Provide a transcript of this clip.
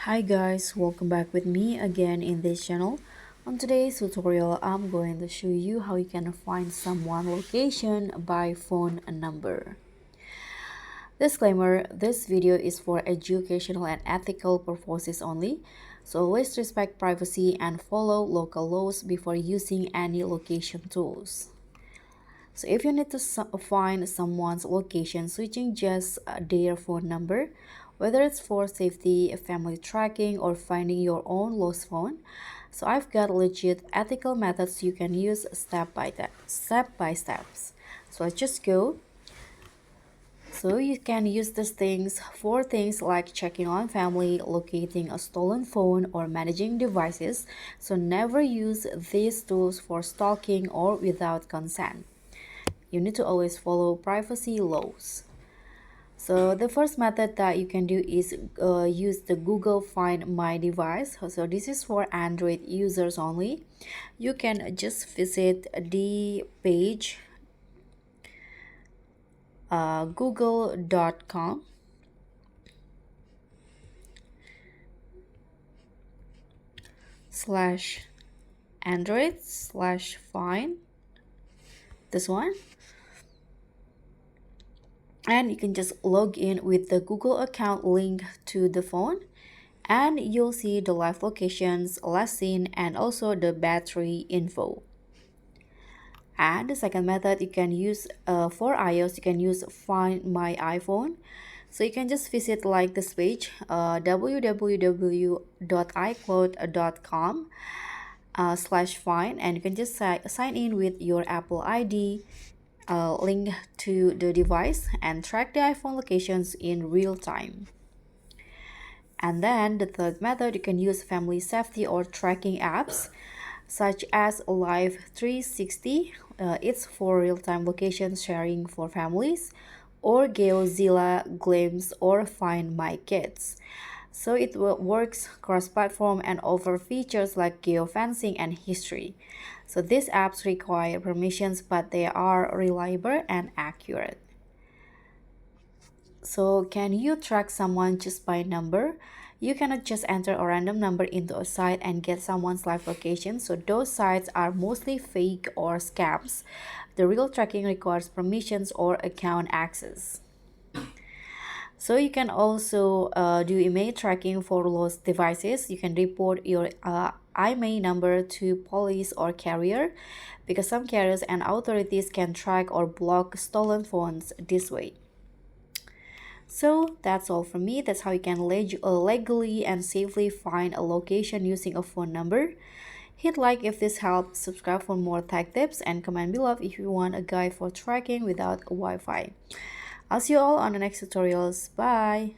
Hi guys, welcome back with me again in this channel. On today's tutorial, I'm going to show you how you can find someone location by phone number. Disclaimer, this video is for educational and ethical purposes only, so always respect privacy and follow local laws before using any location tools. So if you need to find someone's location, switching just their phone number, whether it's for safety, family tracking, or finding your own lost phone. So I've got legit ethical methods you can use step by steps. So let's just go. So you can use these things for things like checking on family, locating a stolen phone, or managing devices. So never use these tools for stalking or without consent. You need to always follow privacy laws. So the first method that you can do is use the Google Find My Device. So this is for Android users only. You can just visit the page google.com slash Android slash find this one, and you can just log in with the Google account link to the phone, and you'll see the live locations, last seen, and also the battery info. And the second method you can use for iOS, you can use Find My iPhone. So you can just visit like this page, www.icloud.com /find, and you can just sign in with your Apple ID, link to the device, and track the iPhone locations in real time. And then the third method, you can use family safety or tracking apps such as Live 360. It's for real-time location sharing for families, or GeoZilla, Glimpse, or Find My Kids. So it works cross-platform and offer features like geofencing and history. So these apps require permissions, but they are reliable and accurate. So can you track someone just by number? You cannot just enter a random number into a site and get someone's live location. So those sites are mostly fake or scams. The real tracking requires permissions or account access. So you can also do email tracking for lost devices. You can report your IMEI number to police or carrier, because some carriers and authorities can track or block stolen phones this way. So that's all from me. That's how you can legally and safely find a location using a phone number. Hit like if this helped, subscribe for more tech tips, and comment below if you want a guide for tracking without Wi-Fi. I'll see you all on the next tutorials. Bye!